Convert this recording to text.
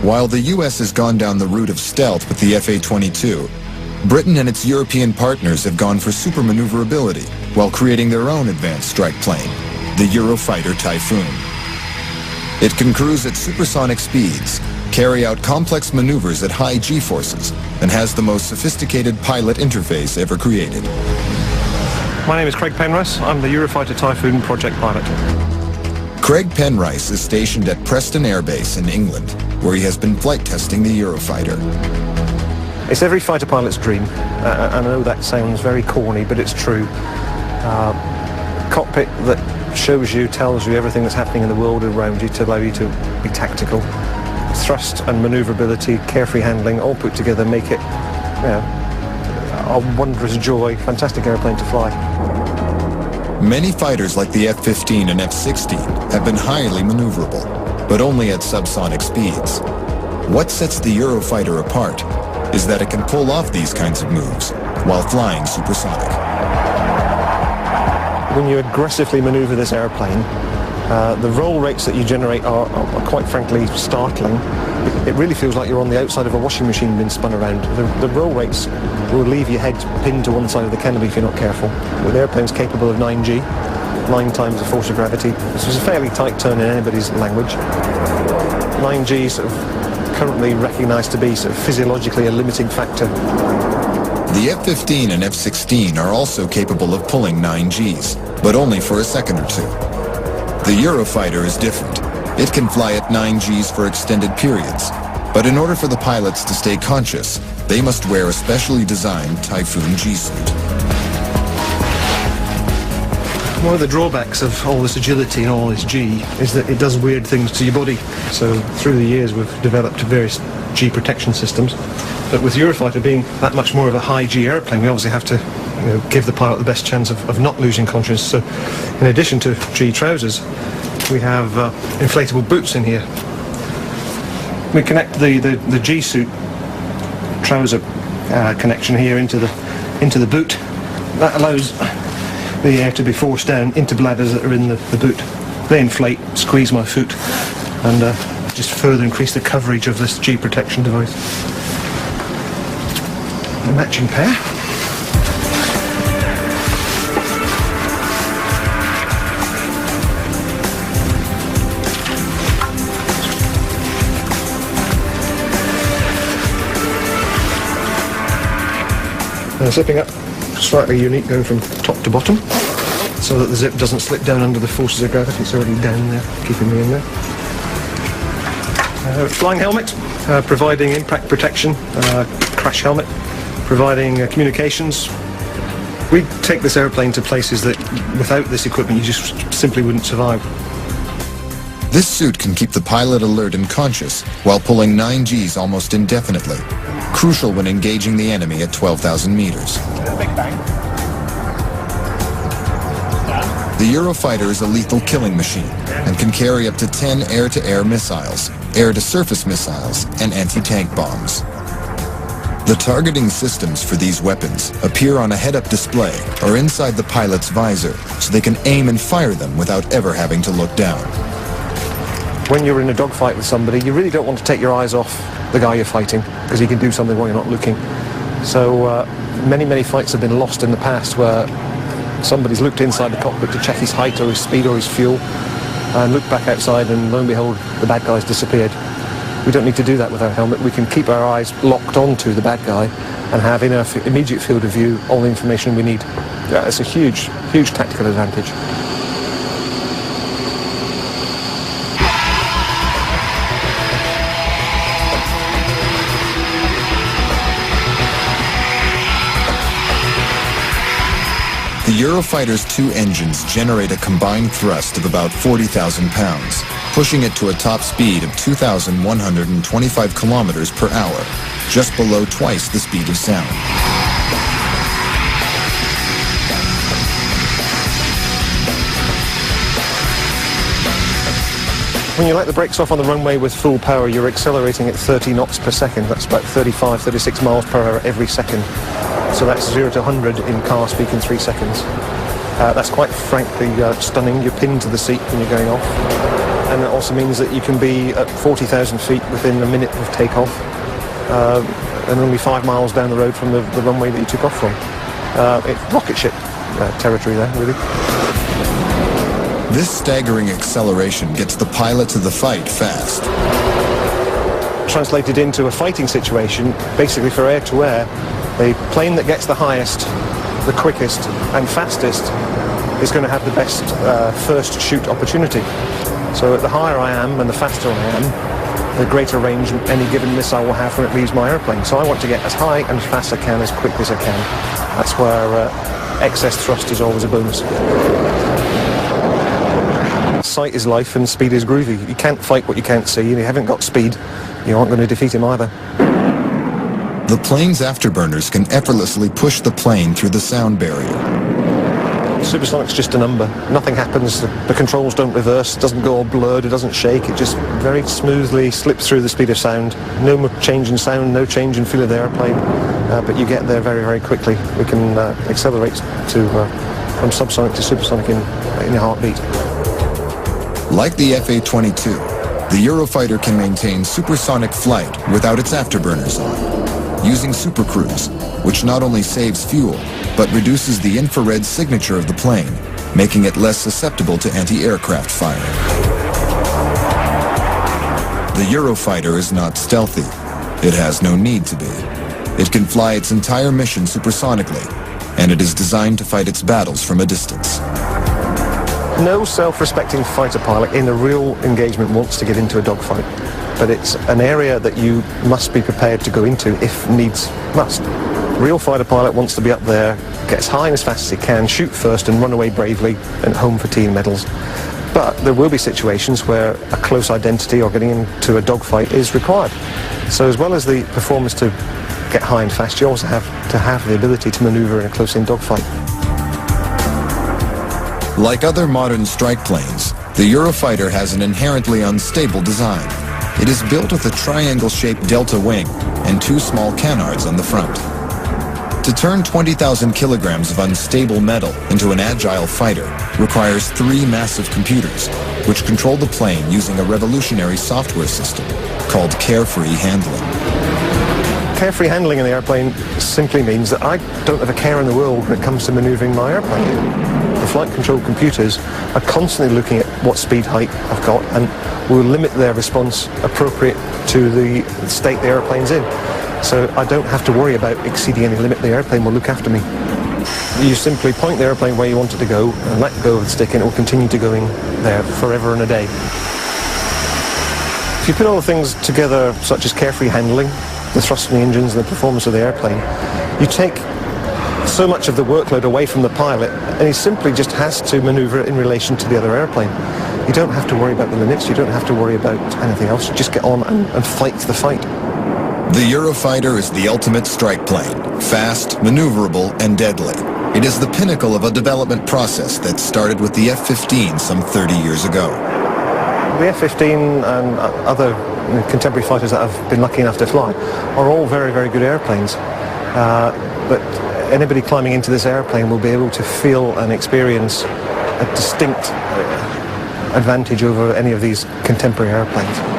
While the US has gone down the route of stealth with the FA-22, Britain and its European partners have gone for super maneuverability while creating their own advanced strike plane, the Eurofighter Typhoon. It can cruise at supersonic speeds, carry out complex maneuvers at high G-forces, and has the most sophisticated pilot interface ever created. My name is Craig Penrice. I'm the Eurofighter Typhoon project pilot. Craig Penrice is stationed at Preston Air Base in England, where he has been flight testing the Eurofighter. It's every fighter pilot's dream. I know that sounds very corny, but it's true. Cockpit that shows you, tells you everything that's happening in the world around you to allow you to be tactical. Thrust and maneuverability, carefree handling, all put together make it, a wondrous joy, fantastic airplane to fly. Many fighters like the F-15 and F-16 have been highly maneuverable, but only at subsonic speeds. What sets the Eurofighter apart is that it can pull off these kinds of moves while flying supersonic. When you aggressively maneuver this airplane, the roll rates that you generate are quite frankly startling. It really feels like you're on the outside of a washing machine being spun around. The roll rates will leave your head pinned to one side of the canopy if you're not careful. The airplane's capable of 9G, 9 times the force of gravity. This is a fairly tight term in anybody's language. 9G sort of currently recognised to be sort of physiologically a limiting factor. The F-15 and F-16 are also capable of pulling 9Gs, but only for a second or two. The Eurofighter is different. It can fly at 9Gs for extended periods, but in order for the pilots to stay conscious, they must wear a specially designed Typhoon G-suit. One of the drawbacks of all this agility and all this G is that it does weird things to your body. So through the years we've developed various G protection systems. But with Eurofighter being that much more of a high G airplane, we obviously have to give the pilot the best chance of not losing consciousness. So in addition to G trousers, we have inflatable boots in here. We connect the G suit trouser connection here into the boot. That allows the air to be forced down into bladders that are in the boot. They inflate, squeeze my foot, and just further increase the coverage of this G protection device. A matching pair. Zipping up, slightly unique, going from top to bottom, so that the zip doesn't slip down under the forces of gravity. It's already down there, keeping me in there. Flying helmet, providing impact protection, crash helmet, providing communications. We take this airplane to places that without this equipment you just simply wouldn't survive. This suit can keep the pilot alert and conscious while pulling 9Gs almost indefinitely, crucial when engaging the enemy at 12,000 meters. The Eurofighter is a lethal killing machine and can carry up to 10 air-to-air missiles, air-to-surface missiles, and anti-tank bombs. The targeting systems for these weapons appear on a head-up display or inside the pilot's visor, so they can aim and fire them without ever having to look down. When you're in a dogfight with somebody, you really don't want to take your eyes off the guy you're fighting, because he can do something while you're not looking. So many fights have been lost in the past where somebody's looked inside the cockpit to check his height or his speed or his fuel, and looked back outside, and lo and behold, the bad guy's disappeared. We don't need to do that with our helmet. We can keep our eyes locked onto the bad guy and have in our immediate field of view all the information we need. It's a huge tactical advantage. The Eurofighter's 2 engines generate a combined thrust of about 40,000 pounds, pushing it to a top speed of 2,125 kilometers per hour, just below twice the speed of sound. When you let the brakes off on the runway with full power, you're accelerating at 30 knots per second. That's about 35, 36 miles per hour every second. So that's 0 to 100 in car speed in 3 seconds. That's quite frankly stunning. You're pinned to the seat when you're going off. and it also means that you can be at 40,000 feet within a minute of takeoff, and only 5 miles down the road from the runway that you took off from. It's rocket ship territory there, really. This staggering acceleration gets the pilot to the fight fast. Translated into a fighting situation, basically for air-to-air, the plane that gets the highest, the quickest and fastest is going to have the best first shoot opportunity. So the higher I am and the faster I am, the greater range any given missile will have when it leaves my airplane. So I want to get as high and as fast as I can, as quick as I can. That's where excess thrust is always a bonus. Sight is life and speed is groovy. You can't fight what you can't see, and if you haven't got speed, you aren't going to defeat him either. The plane's afterburners can effortlessly push the plane through the sound barrier. Supersonic's just a number. Nothing happens. The controls don't reverse. It doesn't go all blurred. It doesn't shake. It just very smoothly slips through the speed of sound. No change in sound, no change in feel of the airplane. But you get there very, very quickly. We can accelerate from subsonic to supersonic in a heartbeat. Like the FA-22, the Eurofighter can maintain supersonic flight without its afterburners on, using supercruise, which not only saves fuel, but reduces the infrared signature of the plane, making it less susceptible to anti-aircraft fire. The Eurofighter is not stealthy. It has no need to be. It can fly its entire mission supersonically, and it is designed to fight its battles from a distance. No self-respecting fighter pilot in a real engagement wants to get into a dogfight, but it's an area that you must be prepared to go into if needs must. A real fighter pilot wants to be up there, get as high and as fast as he can, shoot first and run away bravely and home for tea and medals. But there will be situations where a close identity or getting into a dogfight is required. So as well as the performance to get high and fast, you also have to have the ability to maneuver in a close-in dogfight. Like other modern strike planes, the Eurofighter has an inherently unstable design. It is built with a triangle-shaped delta wing and 2 small canards on the front. To turn 20,000 kilograms of unstable metal into an agile fighter requires 3 massive computers, which control the plane using a revolutionary software system called carefree handling. Carefree handling in the airplane simply means that I don't have a care in the world when it comes to maneuvering my airplane. The flight control computers are constantly looking at what speed height I've got and will limit their response appropriate to the state the airplane's in. So I don't have to worry about exceeding any limit. The airplane will look after me. You simply point the airplane where you want it to go and let go of the stick and it will continue to going there forever and a day. If you put all the things together, such as carefree handling, the thrust from the engines and the performance of the airplane, you take so much of the workload away from the pilot, and he simply just has to maneuver in relation to the other airplane. You don't have to worry about the limits, you don't have to worry about anything else, you just get on and fight the fight. The Eurofighter is the ultimate strike plane, fast, maneuverable, and deadly. It is the pinnacle of a development process that started with the F-15 some 30 years ago. The F-15 and other contemporary fighters that I've been lucky enough to fly are all very, very good airplanes. But anybody climbing into this airplane will be able to feel and experience a distinct advantage over any of these contemporary airplanes.